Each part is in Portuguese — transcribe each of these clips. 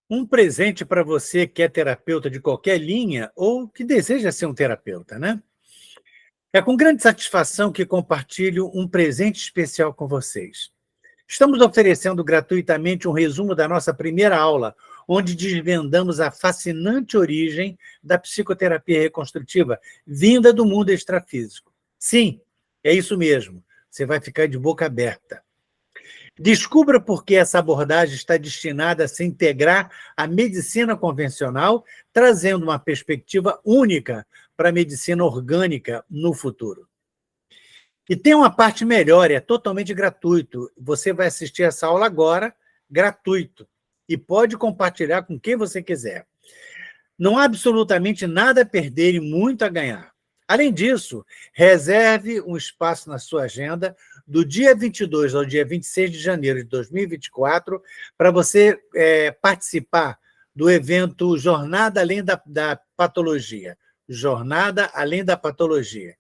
Um presente para você que é terapeuta de qualquer linha ou que deseja ser um terapeuta, né? É com grande satisfação que compartilho um presente especial com vocês. Estamos oferecendo gratuitamente um resumo da nossa primeira aula, onde desvendamos a fascinante origem da psicoterapia reconstrutiva, vinda do mundo extrafísico. Sim, é isso mesmo. Você vai ficar de boca aberta. Descubra por que essa abordagem está destinada a se integrar à medicina convencional, trazendo uma perspectiva única para a medicina orgânica no futuro. E tem uma parte melhor, é totalmente gratuito. Você vai assistir essa aula agora, gratuito, e pode compartilhar com quem você quiser. Não há absolutamente nada a perder e muito a ganhar. Além disso, reserve um espaço na sua agenda do dia 22 ao dia 26 de janeiro de 2024 para você participar do evento Jornada Além da Patologia. Jornada Além da Patologia,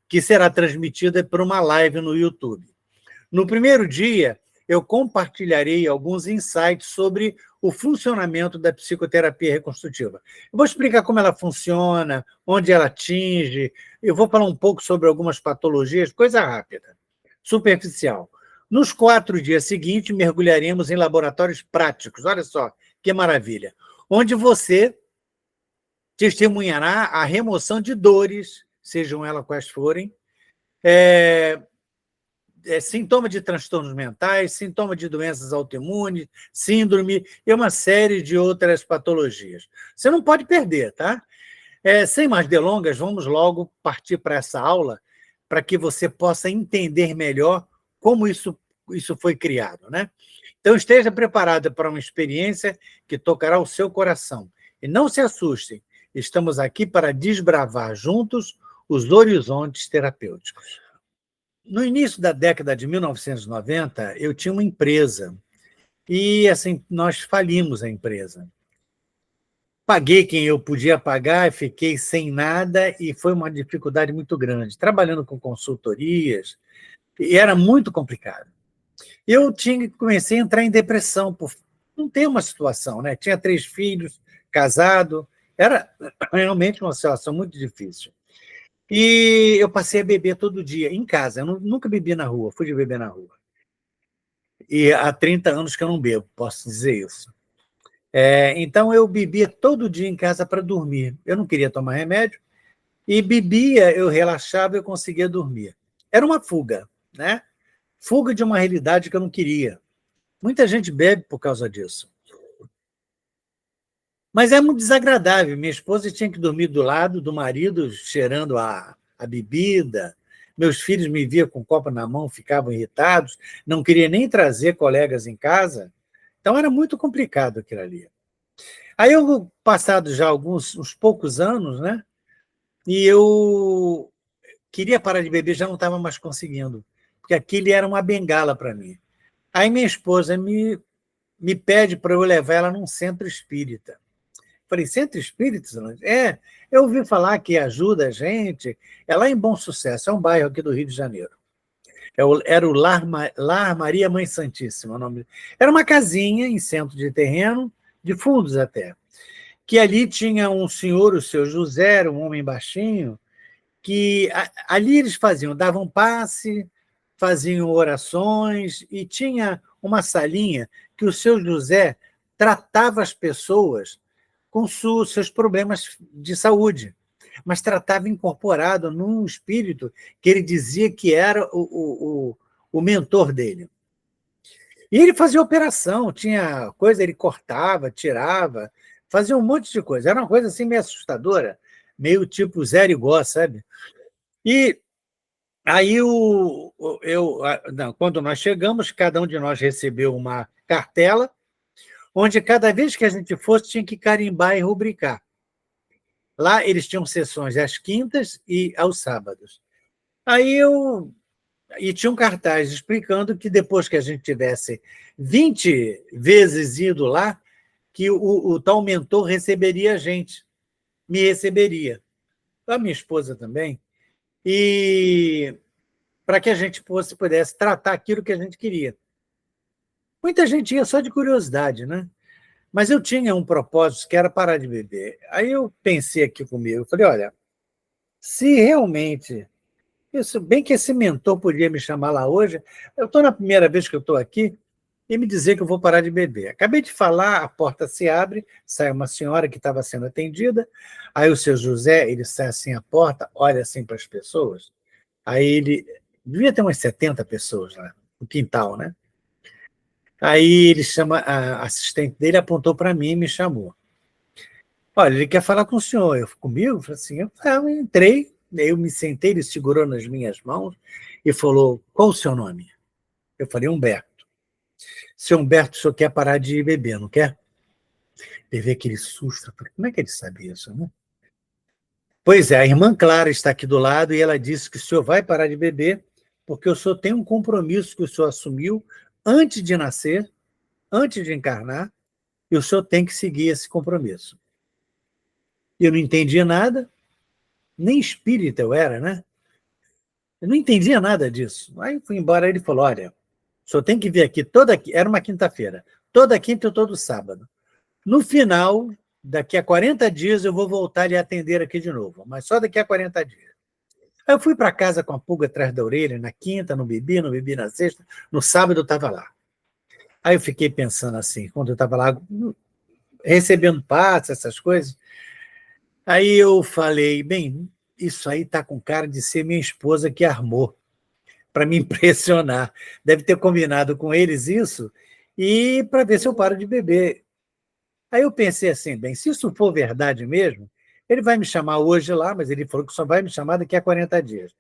que será transmitida por uma live no YouTube. No primeiro dia, eu compartilharei alguns insights sobre o funcionamento da psicoterapia reconstrutiva. Eu vou explicar como ela funciona, onde ela atinge, eu vou falar um pouco sobre algumas patologias, coisa rápida, superficial. Nos 4 dias seguintes, mergulharemos em laboratórios práticos, olha só que maravilha, onde você testemunhará a remoção de dores, sejam elas quais forem, sintoma de transtornos mentais, sintoma de doenças autoimunes, síndrome e uma série de outras patologias. Você não pode perder, tá? Sem mais delongas, vamos logo partir para essa aula para que você possa entender melhor como isso foi criado, né? Então, esteja preparado para uma experiência que tocará o seu coração. E não se assustem, estamos aqui para desbravar juntos os horizontes terapêuticos. No início da década de 1990, eu tinha uma empresa e assim nós falimos a empresa. Paguei quem eu podia pagar, fiquei sem nada e foi uma dificuldade muito grande. Trabalhando com consultorias, e era muito complicado. Comecei a entrar em depressão por não ter uma situação, né? Tinha 3 filhos, casado, era realmente uma situação muito difícil. E eu passei a beber todo dia, em casa. Eu nunca bebi na rua, fui de beber na rua. E há 30 anos que eu não bebo, posso dizer isso. Então, eu bebia todo dia em casa para dormir. Eu não queria tomar remédio, e bebia, eu relaxava e eu conseguia dormir. Era uma fuga, né? Fuga de uma realidade que eu não queria. Muita gente bebe por causa disso. Mas é muito desagradável. Minha esposa tinha que dormir do lado do marido, cheirando a bebida. Meus filhos me viam com o copo na mão, ficavam irritados, não queria nem trazer colegas em casa. Então, era muito complicado aquilo ali. Aí, eu, passado já uns poucos anos, né? E eu queria parar de beber, já não estava mais conseguindo, porque aquilo era uma bengala para mim. Aí, minha esposa me pede para eu levar ela num centro espírita. Falei, centro espírita, Solange? Eu ouvi falar que ajuda a gente. É lá em Bom Sucesso, é um bairro aqui do Rio de Janeiro. Era o Lar Maria Mãe Santíssima, o nome. Era uma casinha em centro de terreno, de fundos até, que ali tinha um senhor, o seu José, era um homem baixinho, que ali eles davam passe, faziam orações, e tinha uma salinha que o seu José tratava as pessoas com seus problemas de saúde, mas tratava incorporado num espírito que ele dizia que era o mentor dele. E ele fazia operação, tinha coisa, ele cortava, tirava, fazia um monte de coisa. Era uma coisa assim meio assustadora, meio tipo Zé Rigó, sabe? E aí, não, quando nós chegamos, cada um de nós recebeu uma cartela, onde cada vez que a gente fosse, tinha que carimbar e rubricar. Lá eles tinham sessões às quintas e aos sábados. Aí e tinha um cartaz explicando que depois que a gente tivesse 20 vezes ido lá, que o tal mentor receberia a gente, me receberia. A minha esposa também. E para que a gente pudesse tratar aquilo que a gente queria. Muita gente ia só de curiosidade, né? Mas eu tinha um propósito que era parar de beber. Aí eu pensei aqui comigo, falei, olha, se realmente... Isso, bem que esse mentor podia me chamar lá hoje, eu estou na primeira vez que eu estou aqui, e me dizer que eu vou parar de beber. Acabei de falar, a porta se abre, sai uma senhora que estava sendo atendida, aí o seu José, ele sai assim à porta, olha assim para as pessoas, aí ele, devia ter umas 70 pessoas lá, no quintal, né? Aí ele chama, a assistente dele apontou para mim e me chamou. Olha, ele quer falar com o senhor. Eu, comigo? Eu falei assim, eu entrei, eu me sentei, ele segurou nas minhas mãos e falou, qual o seu nome? Eu falei, Humberto. Seu Humberto, o senhor quer parar de beber, não quer? Teve aquele susto. Como é que ele sabe isso, né? Pois é, a irmã Clara está aqui do lado e ela disse que o senhor vai parar de beber porque o senhor tem um compromisso que o senhor assumiu antes de nascer, antes de encarnar, e o senhor tem que seguir esse compromisso. Eu não entendia nada, nem espírita eu era, né? Eu não entendia nada disso. Aí fui embora, ele falou, olha, o senhor tem que vir aqui era uma quinta-feira, toda quinta e todo sábado. No final, daqui a 40 dias, eu vou voltar a lhe atender aqui de novo, mas só daqui a 40 dias. Aí eu fui para casa com a pulga atrás da orelha, na quinta, não bebi na sexta, no sábado eu estava lá. Aí eu fiquei pensando assim, quando eu estava lá, recebendo passes, essas coisas, aí eu falei, bem, isso aí está com cara de ser minha esposa que armou, para me impressionar. Deve ter combinado com eles isso, e para ver se eu paro de beber. Aí eu pensei assim, bem, se isso for verdade mesmo, ele vai me chamar hoje lá, mas ele falou que só vai me chamar daqui a 40 dias.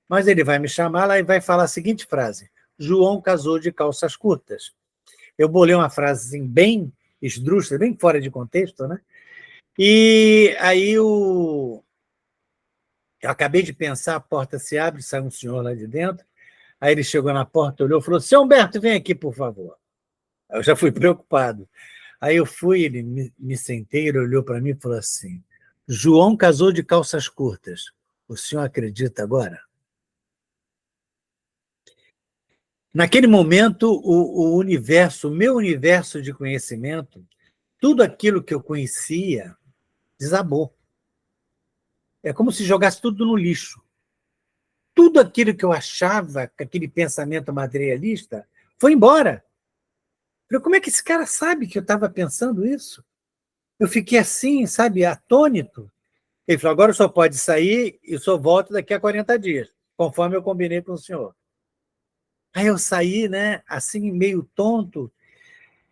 Mas ele vai me chamar lá e vai falar a seguinte frase, João casou de calças curtas. Eu bolei uma frase assim, bem esdrúxula, bem fora de contexto, né? E aí eu acabei de pensar, a porta se abre, sai um senhor lá de dentro, aí ele chegou na porta, olhou e falou, seu Humberto, vem aqui, por favor. Eu já fui preocupado. Aí eu fui, ele me sentei, ele olhou para mim e falou assim, João casou de calças curtas. O senhor acredita agora? Naquele momento, o universo, o meu universo de conhecimento, tudo aquilo que eu conhecia, desabou. É como se jogasse tudo no lixo. Tudo aquilo que eu achava, aquele pensamento materialista, foi embora. Eu falei, como é que esse cara sabe que eu estava pensando isso? Eu fiquei assim, sabe, atônito. Ele falou, agora o senhor pode sair e o senhor volta daqui a 40 dias, conforme eu combinei com o senhor. Aí eu saí, né, assim, meio tonto,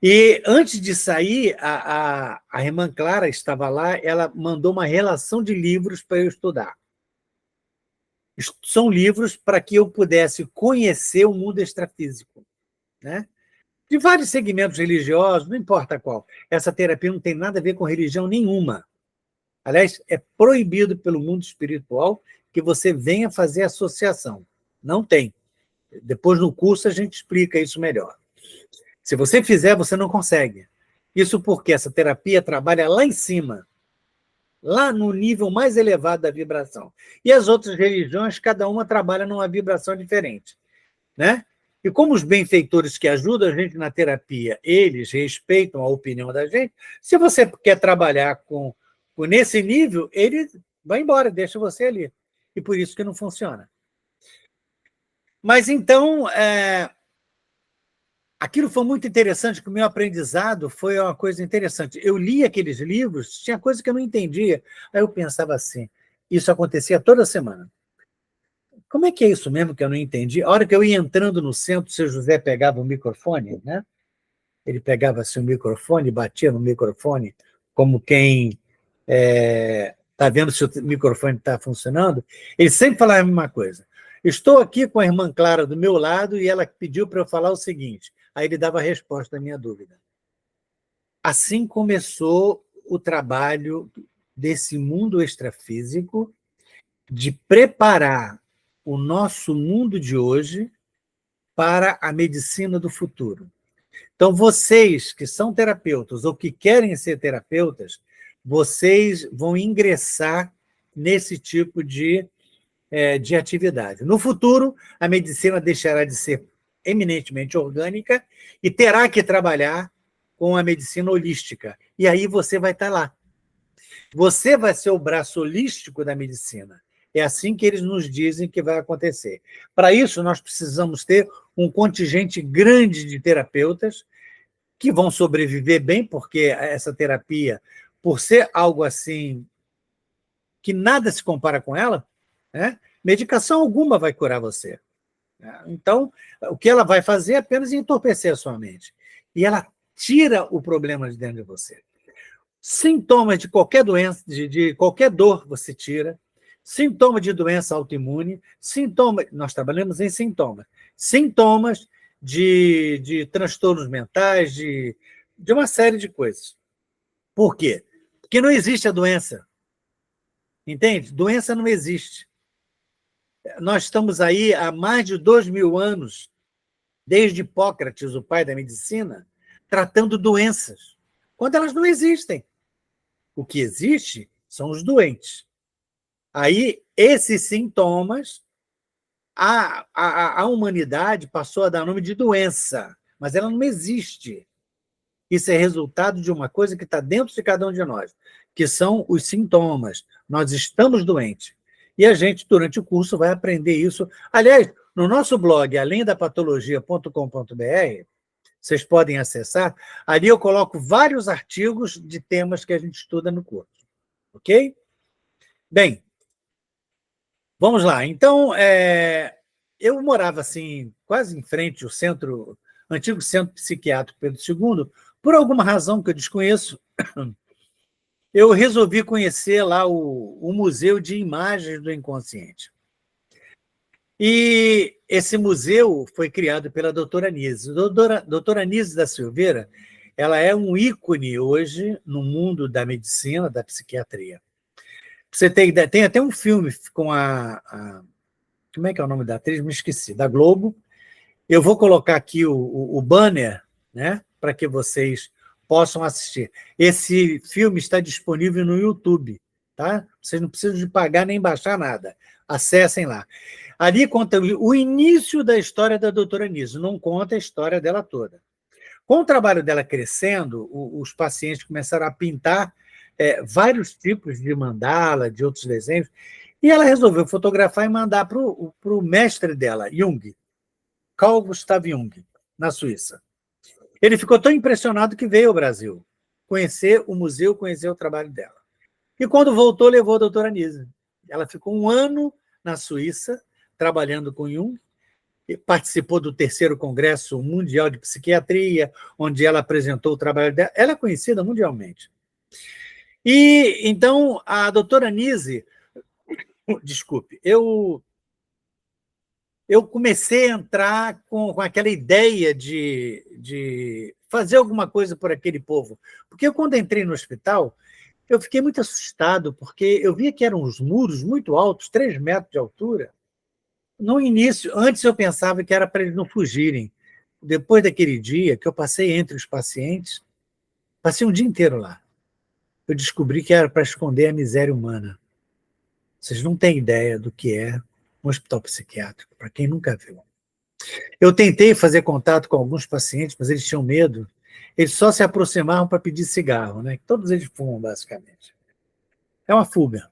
e antes de sair, a irmã Clara estava lá, ela mandou uma relação de livros para eu estudar. São livros para que eu pudesse conhecer o mundo extrafísico, né? De vários segmentos religiosos, não importa qual. Essa terapia não tem nada a ver com religião nenhuma. Aliás, é proibido pelo mundo espiritual que você venha fazer associação. Não tem. Depois, no curso, a gente explica isso melhor. Se você fizer, você não consegue. Isso porque essa terapia trabalha lá em cima, lá no nível mais elevado da vibração. E as outras religiões, cada uma trabalha numa vibração diferente, né? E como os benfeitores que ajudam a gente na terapia, eles respeitam a opinião da gente, se você quer trabalhar nesse nível, ele vai embora, deixa você ali. E por isso que não funciona. Mas então, aquilo foi muito interessante, que o meu aprendizado foi uma coisa interessante. Eu li aqueles livros, tinha coisa que eu não entendia. Aí eu pensava assim, isso acontecia toda semana. Como é que é isso mesmo que eu não entendi? A hora que eu ia entrando no centro, o seu José pegava o microfone, né? Ele pegava assim, o microfone, batia no microfone, como quem está vendo se o microfone está funcionando. Ele sempre falava a mesma coisa. Estou aqui com a irmã Clara do meu lado e ela pediu para eu falar o seguinte. Aí ele dava a resposta à minha dúvida. Assim começou o trabalho desse mundo extrafísico de preparar o nosso mundo de hoje para a medicina do futuro. Então, vocês que são terapeutas ou que querem ser terapeutas, vocês vão ingressar nesse tipo de atividade. No futuro, a medicina deixará de ser eminentemente orgânica e terá que trabalhar com a medicina holística. E aí você vai estar lá. Você vai ser o braço holístico da medicina. É assim que eles nos dizem que vai acontecer. Para isso, nós precisamos ter um contingente grande de terapeutas que vão sobreviver bem, porque essa terapia, por ser algo assim que nada se compara com ela, né? Medicação alguma vai curar você. Então, o que ela vai fazer é apenas entorpecer a sua mente. E ela tira o problema de dentro de você. Sintomas de qualquer doença, de qualquer dor, você tira. Sintoma de doença autoimune, nós trabalhamos em sintomas de transtornos mentais, de uma série de coisas. Por quê? Porque não existe a doença. Entende? Doença não existe. Nós estamos aí há mais de 2.000 anos, desde Hipócrates, o pai da medicina, tratando doenças, quando elas não existem. O que existe são os doentes. Aí, esses sintomas, a humanidade passou a dar nome de doença, mas ela não existe. Isso é resultado de uma coisa que está dentro de cada um de nós, que são os sintomas. Nós estamos doentes. E a gente, durante o curso, vai aprender isso. Aliás, no nosso blog, alemdapatologia.com.br, vocês podem acessar, ali eu coloco vários artigos de temas que a gente estuda no curso. Ok? Bem, vamos lá. Então, eu morava assim, quase em frente ao antigo centro psiquiátrico Pedro II, por alguma razão que eu desconheço, eu resolvi conhecer lá o Museu de Imagens do Inconsciente. E esse museu foi criado pela doutora Anise. Doutora Anise da Silveira, ela é um ícone hoje no mundo da medicina, da psiquiatria. Você tem até um filme com como é que é o nome da atriz? Me esqueci, da Globo. Eu vou colocar aqui o banner, né, para que vocês possam assistir. Esse filme está disponível no YouTube, tá? Vocês não precisam de pagar nem baixar nada. Acessem lá. Ali conta o início da história da doutora Anise, não conta a história dela toda. Com o trabalho dela crescendo, os pacientes começaram a pintar vários tipos de mandala, de outros desenhos, e ela resolveu fotografar e mandar para o mestre dela, Jung, Carl Gustav Jung, na Suíça. Ele ficou tão impressionado que veio ao Brasil conhecer o museu, conhecer o trabalho dela. E quando voltou, levou a doutora Anise. Ela ficou 1 ano na Suíça, trabalhando com Jung, participou do 3º Congresso Mundial de Psiquiatria, onde ela apresentou o trabalho dela. Ela é conhecida mundialmente. E, então, a doutora Anise, desculpe, eu comecei a entrar com aquela ideia de fazer alguma coisa por aquele povo. Porque eu, quando entrei no hospital, eu fiquei muito assustado, porque eu via que eram uns muros muito altos, 3 metros de altura. No início, antes eu pensava que era para eles não fugirem. Depois daquele dia que eu passei entre os pacientes, passei um dia inteiro lá. Eu descobri que era para esconder a miséria humana. Vocês não têm ideia do que é um hospital psiquiátrico, para quem nunca viu. Eu tentei fazer contato com alguns pacientes, mas eles tinham medo. Eles só se aproximavam para pedir cigarro, né? Todos eles fumam, basicamente. É uma fuga.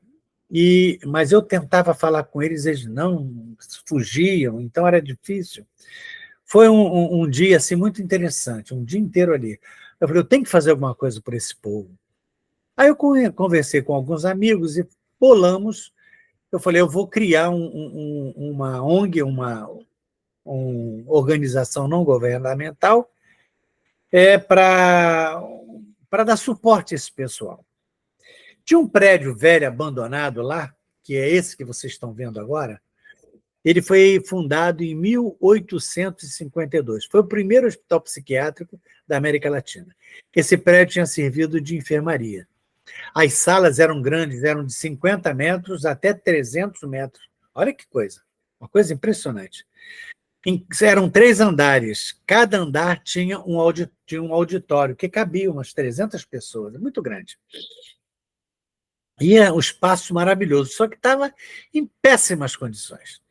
Mas eu tentava falar com eles, eles não fugiam, então era difícil. Foi um dia assim, muito interessante, um dia inteiro ali. Eu falei, eu tenho que fazer alguma coisa por esse povo. Aí eu conversei com alguns amigos e bolamos. Eu falei, eu vou criar uma ONG, uma organização não governamental, para dar suporte a esse pessoal. Tinha um prédio velho abandonado lá, que é esse que vocês estão vendo agora. Ele foi fundado em 1852. Foi o primeiro hospital psiquiátrico da América Latina. Esse prédio tinha servido de enfermaria. As salas eram grandes, eram de 50 metros até 300 metros. Olha que coisa, uma coisa impressionante. Eram 3 andares, cada andar tinha um auditório que cabia umas 300 pessoas, muito grande. E é um espaço maravilhoso, só que estava em péssimas condições.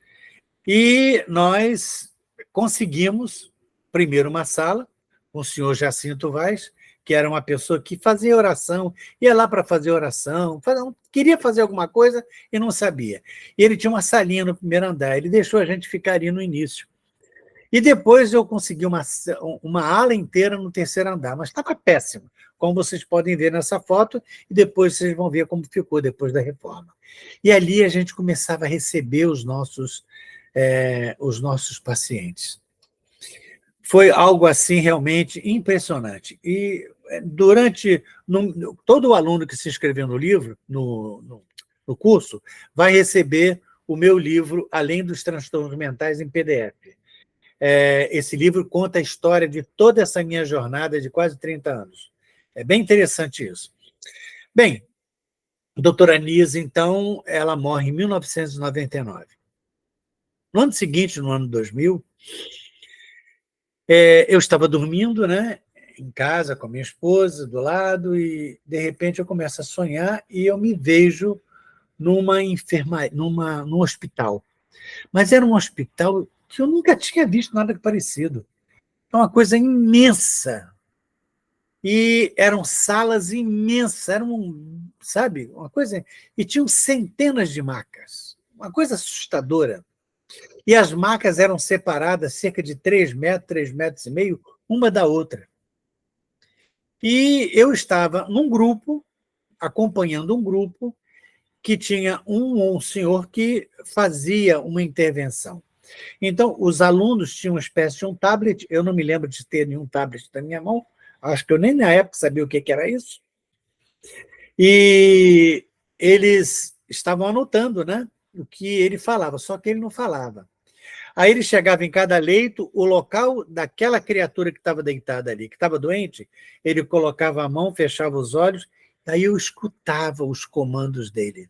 E nós conseguimos, primeiro, uma sala, com o senhor Jacinto Vaz, que era uma pessoa que fazia oração, ia lá para fazer oração, queria fazer alguma coisa e não sabia. E ele tinha uma salinha no primeiro andar, ele deixou a gente ficar ali no início. E depois eu consegui uma ala inteira no terceiro andar, mas estava péssimo, como vocês podem ver nessa foto, e depois vocês vão ver como ficou depois da reforma. E ali a gente começava a receber os nossos pacientes. Foi algo assim realmente impressionante. E todo aluno que se inscreveu no livro, no curso, vai receber o meu livro, Além dos Transtornos Mentais, em PDF. Esse livro conta a história de toda essa minha jornada de quase 30 anos. É bem interessante isso. Bem, a doutora Nise, então, ela morre em 1999. No ano seguinte, no ano 2000, eu estava dormindo, né, em casa com a minha esposa do lado, e de repente eu começo a sonhar e eu me vejo num hospital. Mas era um hospital que eu nunca tinha visto nada parecido. É uma coisa imensa. E eram salas imensas, sabe, uma coisa. E tinham centenas de macas, uma coisa assustadora. E as macas eram separadas cerca de 3 metros, 3,5 metros, uma da outra. E eu estava num grupo, acompanhando um grupo, que tinha um senhor que fazia uma intervenção. Então, os alunos tinham uma espécie de um tablet, eu não me lembro de ter nenhum tablet na minha mão, acho que eu nem na época sabia o que era isso, e eles estavam anotando, né, o que ele falava, só que ele não falava. Aí ele chegava em cada leito, o local daquela criatura que estava deitada ali, que estava doente, ele colocava a mão, fechava os olhos, daí eu escutava os comandos dele,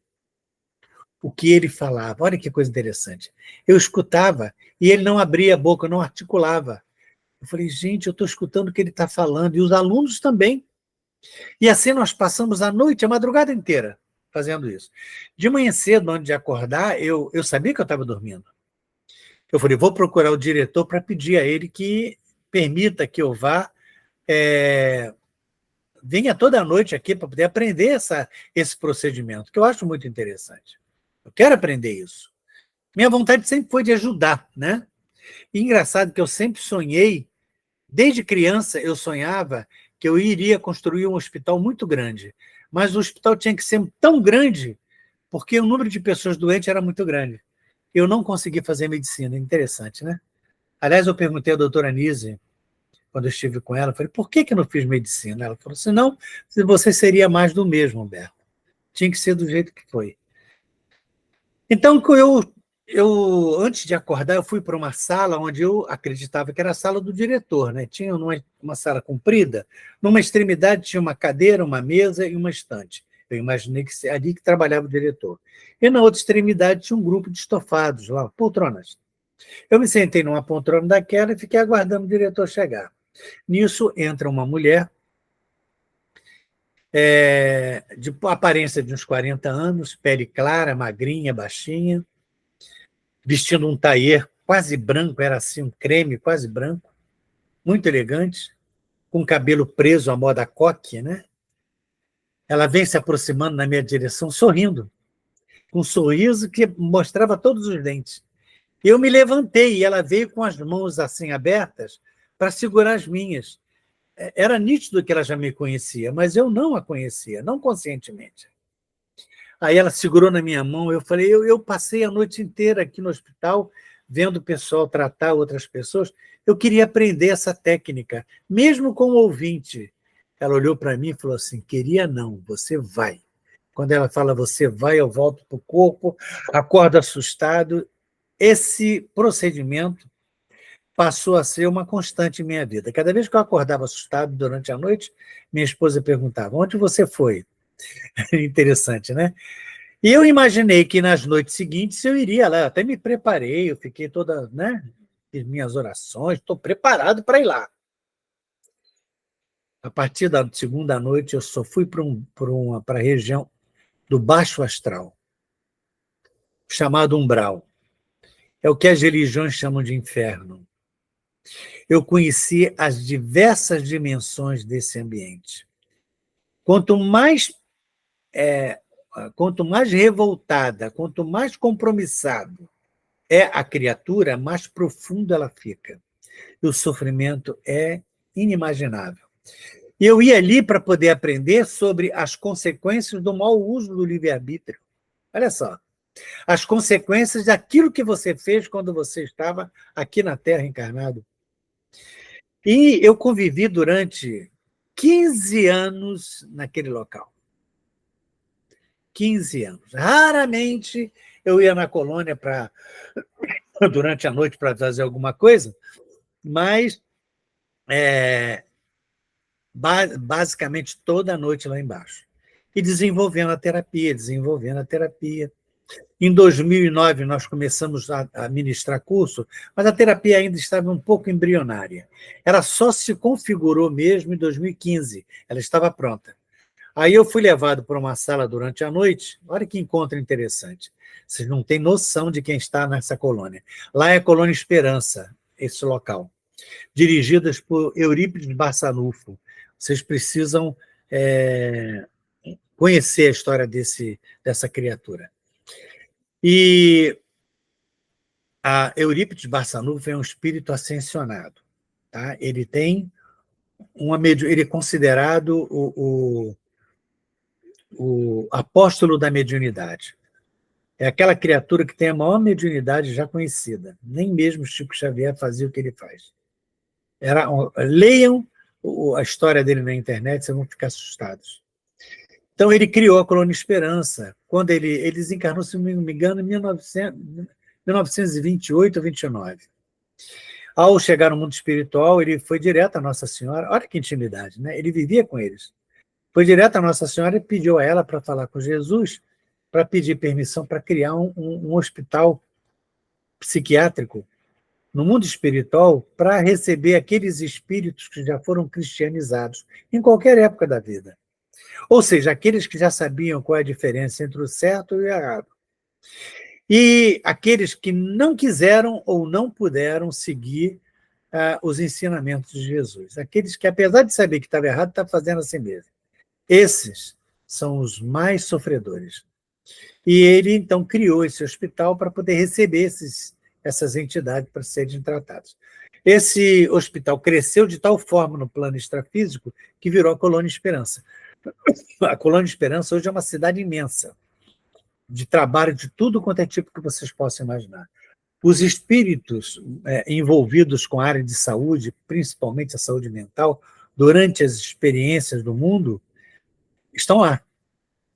o que ele falava. Olha que coisa interessante. Eu escutava e ele não abria a boca, não articulava. Eu falei, gente, eu estou escutando o que ele está falando, e os alunos também. E assim nós passamos a noite, a madrugada inteira, fazendo isso. De manhã cedo, antes de acordar, eu sabia que eu estava dormindo. Eu falei, vou procurar o diretor para pedir a ele que permita que eu vá, venha toda noite aqui para poder aprender esse procedimento, que eu acho muito interessante. Eu quero aprender isso. Minha vontade sempre foi de ajudar, né? E engraçado que eu sempre sonhei, desde criança eu sonhava que eu iria construir um hospital muito grande, mas o hospital tinha que ser tão grande porque o número de pessoas doentes era muito grande. Eu não consegui fazer medicina, interessante, né? Aliás, eu perguntei à doutora Nise, quando eu estive com ela, falei, por que eu não fiz medicina? Ela falou assim, não, você seria mais do mesmo, Humberto. Tinha que ser do jeito que foi. Então, antes de acordar, eu fui para uma sala onde eu acreditava que era a sala do diretor, né? Tinha uma sala comprida, numa extremidade tinha uma cadeira, uma mesa e uma estante. Eu imaginei que ali que trabalhava o diretor. E na outra extremidade tinha um grupo de estofados lá, poltronas. Eu me sentei numa poltrona daquela e fiquei aguardando o diretor chegar. Nisso entra uma mulher, de aparência de uns 40 anos, pele clara, magrinha, baixinha, vestindo um tailleur quase branco, era assim, um creme quase branco, muito elegante, com cabelo preso à moda coque, né? Ela vem se aproximando na minha direção, sorrindo, com um sorriso que mostrava todos os dentes. Eu me levantei e ela veio com as mãos assim abertas para segurar as minhas. Era nítido que ela já me conhecia, mas eu não a conhecia, não conscientemente. Aí ela segurou na minha mão, eu falei, eu passei a noite inteira aqui no hospital, vendo o pessoal tratar outras pessoas, eu queria aprender essa técnica, mesmo como ouvinte. Ela olhou para mim e falou assim, queria não, você vai. Quando ela fala você vai, eu volto para o corpo, acordo assustado. Esse procedimento passou a ser uma constante em minha vida. Cada vez que eu acordava assustado durante a noite, minha esposa perguntava, onde você foi? Interessante, né? E eu imaginei que nas noites seguintes eu iria lá, eu até me preparei, eu fiquei toda, né? Fiz minhas orações, estou preparado para ir lá. A partir da segunda noite, eu só fui para a região do baixo astral, chamado umbral. É o que as religiões chamam de inferno. Eu conheci as diversas dimensões desse ambiente. Quanto mais, quanto mais revoltada, quanto mais compromissado é a criatura, mais profundo ela fica. E o sofrimento é inimaginável. E eu ia ali para poder aprender sobre as consequências do mau uso do livre-arbítrio. Olha só, as consequências daquilo que você fez quando você estava aqui na Terra encarnado. E eu convivi durante 15 anos naquele local. 15 anos. Raramente eu ia na colônia durante a noite para fazer alguma coisa, mas basicamente toda a noite lá embaixo. E desenvolvendo a terapia, desenvolvendo a terapia. Em 2009, nós começamos a ministrar curso, mas a terapia ainda estava um pouco embrionária. Ela só se configurou mesmo em 2015, ela estava pronta. Aí eu fui levado para uma sala durante a noite, olha que encontro interessante. Vocês não têm noção de quem está nessa colônia. Lá é a Colônia Esperança, esse local, dirigidas por Eurípides Barçanufo. Vocês precisam conhecer a história dessa criatura. E a Eurípides Barçanufo é um espírito ascensionado. Tá? Ele tem ele é considerado o apóstolo da mediunidade. É aquela criatura que tem a maior mediunidade já conhecida. Nem mesmo Chico Xavier fazia o que ele faz. Leiam a história dele na internet, vocês vão ficar assustados. Então, ele criou a Colônia Esperança, quando ele desencarnou, se não me engano, em 1928 ou 29. Ao chegar no mundo espiritual, ele foi direto à Nossa Senhora. Olha que intimidade, né? Ele vivia com eles. Foi direto à Nossa Senhora e pediu a ela para falar com Jesus, para pedir permissão para criar um hospital psiquiátrico no mundo espiritual para receber aqueles espíritos que já foram cristianizados em qualquer época da vida. Ou seja, aqueles que já sabiam qual é a diferença entre o certo e o errado. E aqueles que não quiseram ou não puderam seguir os ensinamentos de Jesus. Aqueles que, apesar de saber que estava errado, estavam fazendo assim mesmo. Esses são os mais sofredores. E ele, então, criou esse hospital para poder receber essas entidades para serem tratadas. Esse hospital cresceu de tal forma no plano extrafísico que virou a Colônia Esperança. A Colônia Esperança hoje é uma cidade imensa, de trabalho de tudo quanto é tipo que vocês possam imaginar. Os espíritos envolvidos com a área de saúde, principalmente a saúde mental, durante as experiências do mundo, estão lá.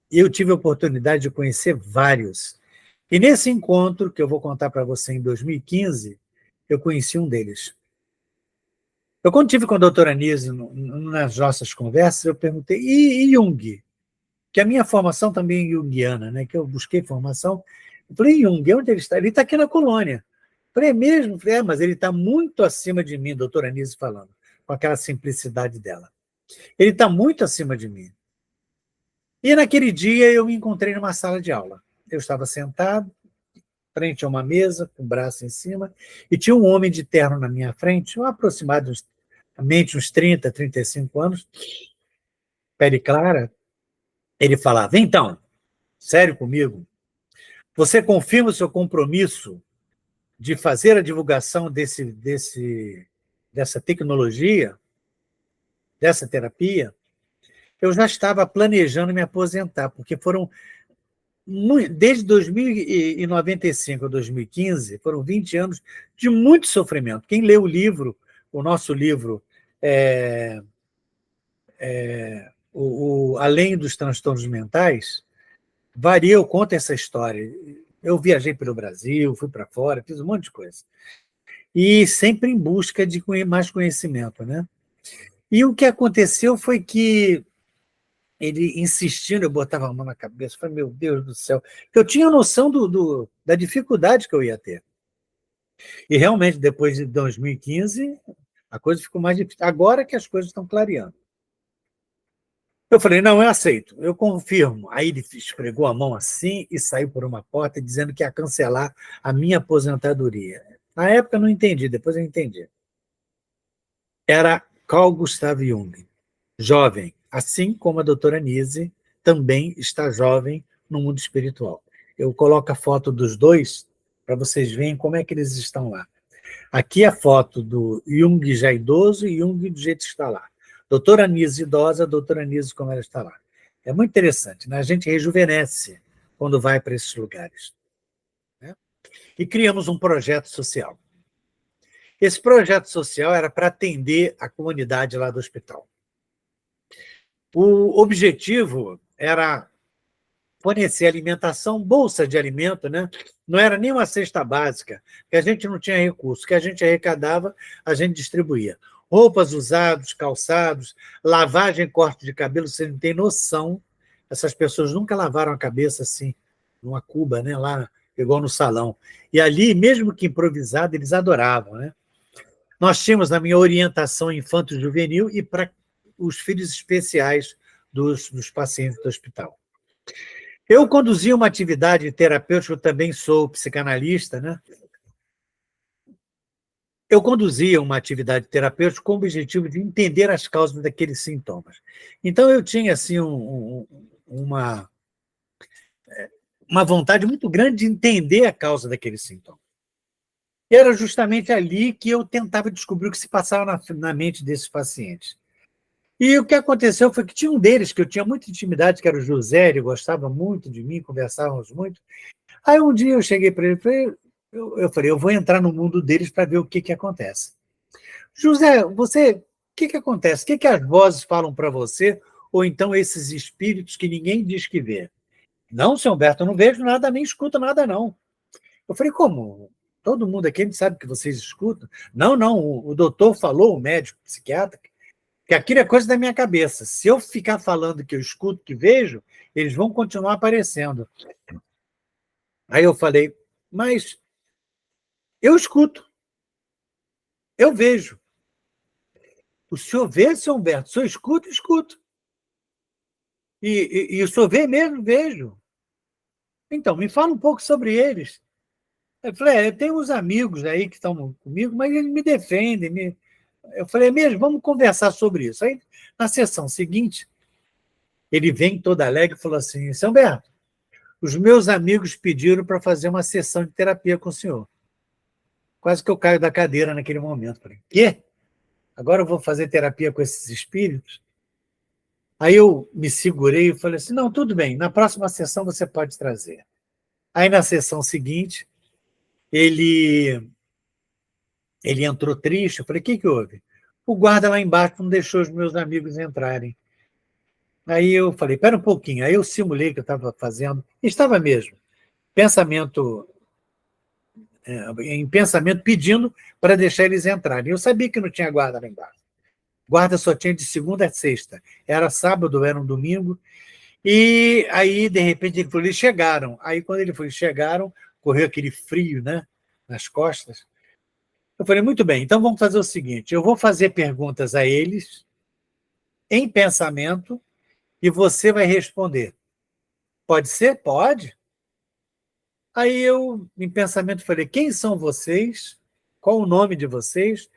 E eu tive a oportunidade de conhecer vários. E nesse encontro, que eu vou contar para você em 2015, eu conheci um deles. Eu, quando estive com a doutora Nise, nas nossas conversas, eu perguntei, e Jung? Que a minha formação também é junguiana, né? Que eu busquei formação. Eu falei, Jung, onde ele está? Ele está aqui na colônia. Eu falei, é mesmo? Eu falei, mas ele está muito acima de mim, doutora Nise falando, com aquela simplicidade dela. Ele está muito acima de mim. E naquele dia eu me encontrei numa sala de aula. Eu estava sentado, frente a uma mesa, com o braço em cima, e tinha um homem de terno na minha frente, aproximadamente uns 30, 35 anos, pele clara. Ele falava, então, sério comigo, você confirma o seu compromisso de fazer a divulgação dessa tecnologia, dessa terapia? Eu já estava planejando me aposentar, porque desde 1995 a 2015, foram 20 anos de muito sofrimento. Quem lê o livro, o nosso livro, Além dos Transtornos Mentais, eu conto essa história. Eu viajei pelo Brasil, fui para fora, fiz um monte de coisa. E sempre em busca de mais conhecimento, né? E o que aconteceu foi que ele insistindo, eu botava a mão na cabeça, falei, meu Deus do céu, eu tinha noção da dificuldade que eu ia ter. E realmente, depois de 2015, a coisa ficou mais difícil. Agora que as coisas estão clareando. Eu falei, não, eu aceito, eu confirmo. Aí ele esfregou a mão assim e saiu por uma porta dizendo que ia cancelar a minha aposentadoria. Na época eu não entendi, depois eu entendi. era Carl Gustav Jung, jovem, assim como a doutora Nise também está jovem no mundo espiritual. Eu coloco a foto dos dois para vocês verem como é que eles estão lá. Aqui a foto do Jung já idoso e Jung do jeito que está lá. Doutora Nise idosa, doutora Nise como ela está lá. É muito interessante, né? A gente rejuvenesce quando vai para esses lugares. Né? E criamos um projeto social. Esse projeto social era para atender a comunidade lá do hospital. O objetivo era fornecer alimentação, bolsa de alimento, né? Não era nem uma cesta básica, que a gente não tinha recurso, que a gente arrecadava, a gente distribuía. Roupas usadas, calçados, lavagem e corte de cabelo, você não tem noção. Essas pessoas nunca lavaram a cabeça assim, numa cuba, né? Lá, igual no salão. E ali, mesmo que improvisado, eles adoravam, né? Nós tínhamos a minha orientação infanto-juvenil e para os filhos especiais dos pacientes do hospital. Eu conduzi uma atividade terapêutica, eu também sou psicanalista, né? Eu conduzia uma atividade terapêutica com o objetivo de entender as causas daqueles sintomas. Então, eu tinha assim, uma vontade muito grande de entender a causa daquele sintoma. E era justamente ali que eu tentava descobrir o que se passava na mente desses pacientes. E o que aconteceu foi que tinha um deles que eu tinha muita intimidade, que era o José, ele gostava muito de mim, conversávamos muito. Aí um dia eu cheguei para ele e falei, eu falei, eu vou entrar no mundo deles para ver o que acontece. José, o que acontece? O que as vozes falam para você? Ou então esses espíritos que ninguém diz que vê? Não, senhor Humberto, eu não vejo nada, nem escuto nada, não. Eu falei, como? Todo mundo aqui sabe que vocês escutam? Não, não, o doutor falou, o médico, o psiquiatra, que aquilo é coisa da minha cabeça. Se eu ficar falando que eu escuto, que vejo, eles vão continuar aparecendo. Aí eu falei, mas eu escuto, eu vejo. O senhor vê, senhor Humberto? O senhor escuta? Escuto. E o senhor vê mesmo? Vejo. Então, me fala um pouco sobre eles. Eu falei, eu tenho uns amigos aí que estão comigo, mas eles me defendem. Eu falei, mesmo, vamos conversar sobre isso. Aí, na sessão seguinte, ele vem todo alegre e falou assim, seu Humberto, os meus amigos pediram para fazer uma sessão de terapia com o senhor. Quase que eu caio da cadeira naquele momento. Falei, quê? Agora eu vou fazer terapia com esses espíritos? Aí eu me segurei e falei assim, não, tudo bem, na próxima sessão você pode trazer. Aí na sessão seguinte, ele entrou triste, eu falei, o que houve? O guarda lá embaixo não deixou os meus amigos entrarem. Aí eu falei, espera um pouquinho. Aí eu simulei que eu estava fazendo, estava mesmo, pensamento, em pensamento pedindo para deixar eles entrarem. Eu sabia que não tinha guarda lá embaixo. Guarda só tinha de segunda a sexta. Era sábado, era um domingo. E aí, de repente, ele falou, eles chegaram. Aí, quando ele falou, chegaram, correu aquele frio, né, nas costas. Eu falei, muito bem, então vamos fazer o seguinte, eu vou fazer perguntas a eles, em pensamento, e você vai responder. Pode ser? Pode. Aí eu, em pensamento, falei, quem são vocês? Qual o nome de vocês?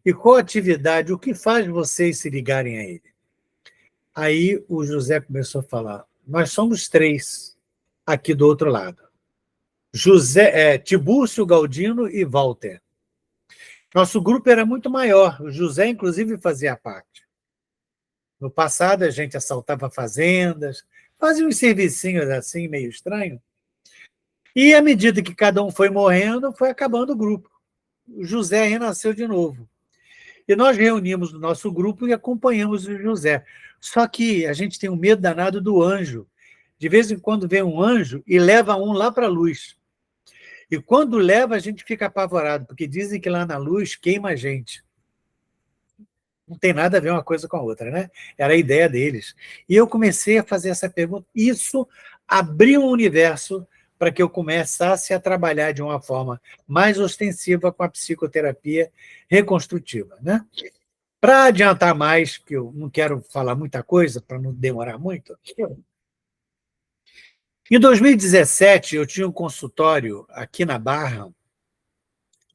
E qual a atividade, o que faz vocês se ligarem a ele? Aí o José começou a falar, nós somos três aqui do outro lado. Tibúrcio, Galdino e Walter. Nosso grupo era muito maior, o José, inclusive, fazia parte. No passado, a gente assaltava fazendas, fazia uns servicinhos assim, meio estranho. E, à medida que cada um foi morrendo, foi acabando o grupo. O José renasceu de novo. E nós reunimos o nosso grupo e acompanhamos o José. Só que a gente tem um medo danado do anjo. De vez em quando vem um anjo e leva um lá para a luz. E quando leva, a gente fica apavorado, porque dizem que lá na luz queima a gente. Não tem nada a ver uma coisa com a outra, né? Era a ideia deles. E eu comecei a fazer essa pergunta. Isso abriu um universo para que eu começasse a trabalhar de uma forma mais ostensiva com a psicoterapia reconstrutiva, né? Para adiantar mais, que eu não quero falar muita coisa, para não demorar muito, em 2017, eu tinha um consultório aqui na Barra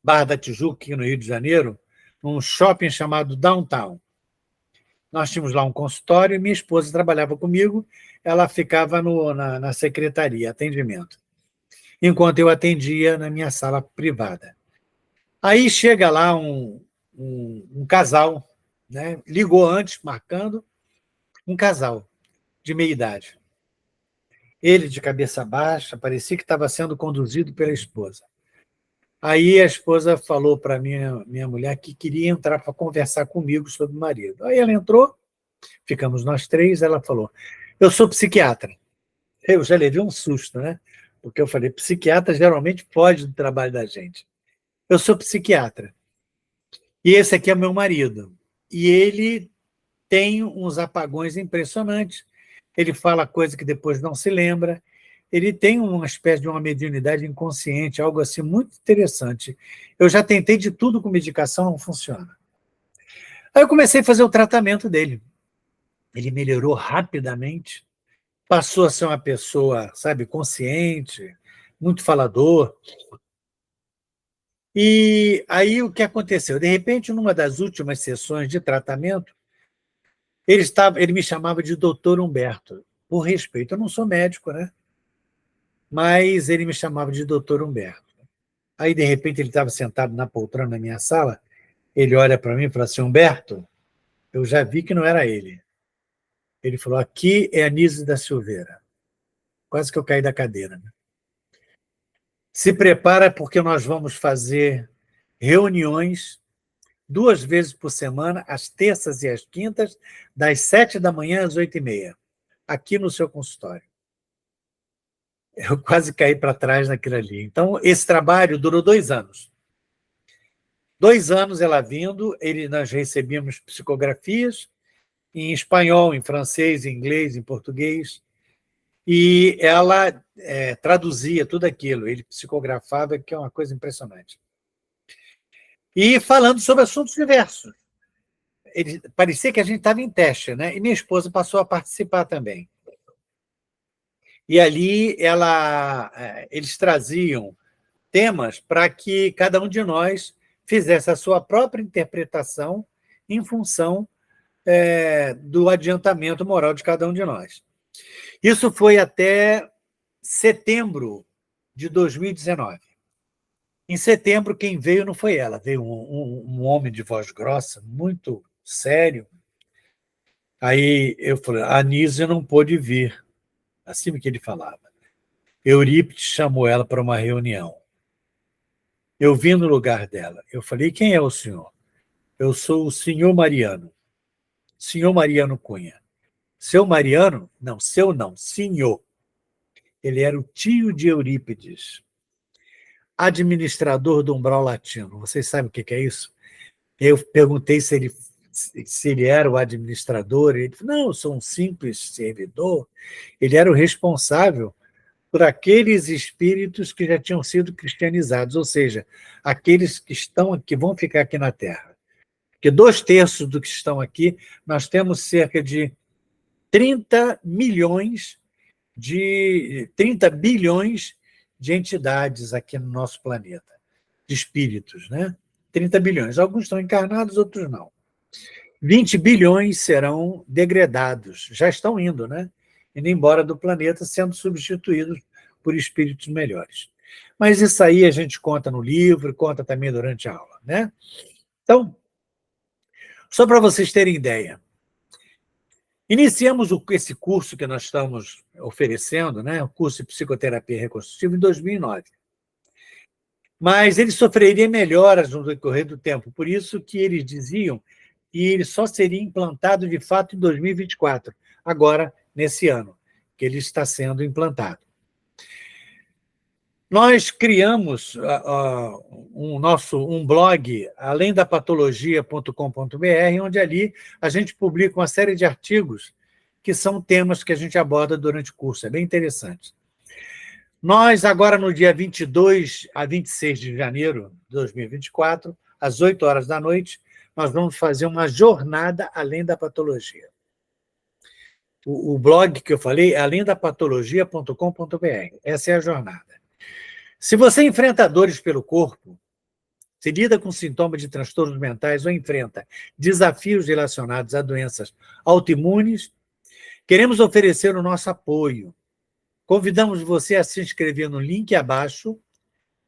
da Tijuca, aqui no Rio de Janeiro, num shopping chamado Downtown. Nós tínhamos lá um consultório e minha esposa trabalhava comigo, ela ficava na secretaria, atendimento, enquanto eu atendia na minha sala privada. Aí chega lá um casal, né? Ligou antes, marcando, um casal de meia-idade. Ele de cabeça baixa, parecia que estava sendo conduzido pela esposa. Aí a esposa falou para minha mulher que queria entrar para conversar comigo sobre o marido. Aí ela entrou, ficamos nós três, ela falou, eu sou psiquiatra. Eu já levei um susto, né? Porque eu falei, psiquiatra geralmente foge do trabalho da gente. Eu sou psiquiatra. E esse aqui é meu marido. E ele tem uns apagões impressionantes. Ele fala coisa que depois não se lembra. Ele tem uma espécie de uma mediunidade inconsciente, algo assim muito interessante. Eu já tentei de tudo com medicação, não funciona. Aí eu comecei a fazer o tratamento dele. Ele melhorou rapidamente, passou a ser uma pessoa, sabe, consciente, muito falador. E aí o que aconteceu? De repente, numa das últimas sessões de tratamento, ele me chamava de doutor Humberto, por respeito. Eu não sou médico, né? Mas ele me chamava de doutor Humberto. Aí, de repente, ele estava sentado na poltrona na minha sala, ele olha para mim e fala assim, Humberto, eu já vi que não era ele. Ele falou, aqui é Anísio da Silveira. Quase que eu caí da cadeira. Né? Se prepara porque nós vamos fazer reuniões 2 vezes por semana, às terças e às quintas, das 7 da manhã às 8h30, aqui no seu consultório. Eu quase caí para trás naquilo ali. Então, esse trabalho durou 2 anos. 2 anos ela vindo, nós recebíamos psicografias em espanhol, em francês, em inglês, em português, e ela traduzia tudo aquilo, ele psicografava, que é uma coisa impressionante. E falando sobre assuntos diversos. Parecia que a gente estava em teste, né? E minha esposa passou a participar também. E ali eles traziam temas para que cada um de nós fizesse a sua própria interpretação em função do adiantamento moral de cada um de nós. Isso foi até setembro de 2019. Em setembro, quem veio não foi ela, veio um homem de voz grossa, muito sério. Aí eu falei, a Anísia não pôde vir, assim que ele falava. Eurípides chamou ela para uma reunião. Eu vim no lugar dela. Eu falei, quem é o senhor? Eu sou o senhor Mariano. Senhor Mariano Cunha. Seu Mariano? Não, seu não, senhor. Ele era o tio de Eurípides, administrador do umbral latino. Vocês sabem o que é isso? Eu perguntei se ele era o administrador. Ele falou, não, eu sou um simples servidor. Ele era o responsável por aqueles espíritos que já tinham sido cristianizados, ou seja, aqueles que vão ficar aqui na Terra. Porque 2/3 do que estão aqui, nós temos cerca de 30 bilhões de entidades aqui no nosso planeta, de espíritos, né? 30 bilhões. Alguns estão encarnados, outros não. 20 bilhões serão degradados, já estão indo, né? Indo embora do planeta, sendo substituídos por espíritos melhores. Mas isso aí a gente conta no livro, conta também durante a aula, né? Então, só para vocês terem ideia, iniciamos esse curso que nós estamos oferecendo, né? O curso de Psicoterapia Reconstrutiva, em 2009. Mas ele sofreria melhoras no decorrer do tempo, por isso que eles diziam que ele só seria implantado de fato em 2024, agora, nesse ano, que ele está sendo implantado. Nós criamos um blog, alendapatologia.com.br, onde ali a gente publica uma série de artigos que são temas que a gente aborda durante o curso. É bem interessante. Nós, agora, no dia 22 a 26 de janeiro de 2024, às 8 horas da noite, nós vamos fazer uma jornada além da patologia. O blog que eu falei é alendapatologia.com.br. Essa é a jornada. Se você enfrenta dores pelo corpo, se lida com sintomas de transtornos mentais ou enfrenta desafios relacionados a doenças autoimunes, queremos oferecer o nosso apoio. Convidamos você a se inscrever no link abaixo,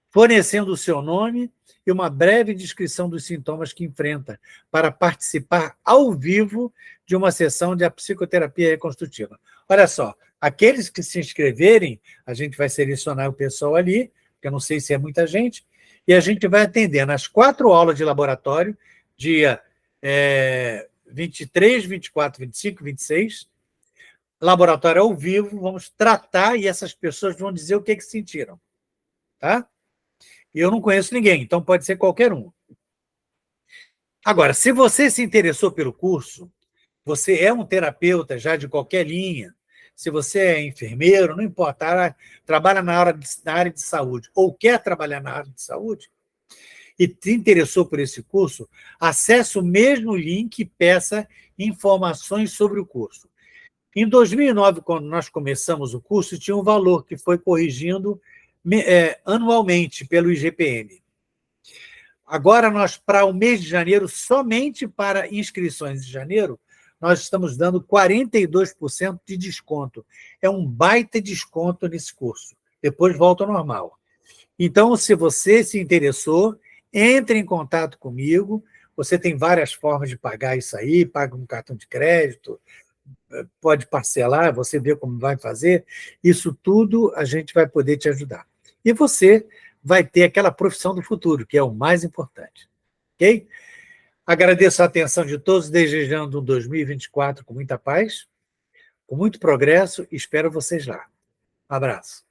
fornecendo o seu nome e uma breve descrição dos sintomas que enfrenta, para participar ao vivo de uma sessão de psicoterapia reconstrutiva. Olha só, aqueles que se inscreverem, a gente vai selecionar o pessoal ali, porque eu não sei se é muita gente, e a gente vai atender nas 4 aulas de laboratório, dia 23, 24, 25, 26, laboratório ao vivo, vamos tratar e essas pessoas vão dizer o que sentiram. Tá? E eu não conheço ninguém, então pode ser qualquer um. Agora, se você se interessou pelo curso, você é um terapeuta já de qualquer linha, se você é enfermeiro, não importa, trabalha na área de saúde ou quer trabalhar na área de saúde, e te interessou por esse curso, acesse o mesmo link e peça informações sobre o curso. Em 2009, quando nós começamos o curso, tinha um valor que foi corrigindo anualmente pelo IGPM. Agora, para o mês de janeiro, somente para inscrições de janeiro, nós estamos dando 42% de desconto. É um baita desconto nesse curso. Depois volta ao normal. Então, se você se interessou, entre em contato comigo. Você tem várias formas de pagar isso aí, paga com cartão de crédito, pode parcelar, você vê como vai fazer. Isso tudo a gente vai poder te ajudar. E você vai ter aquela profissão do futuro, que é o mais importante. Ok? Agradeço a atenção de todos, desejando um 2024 com muita paz, com muito progresso, e espero vocês lá. Um abraço.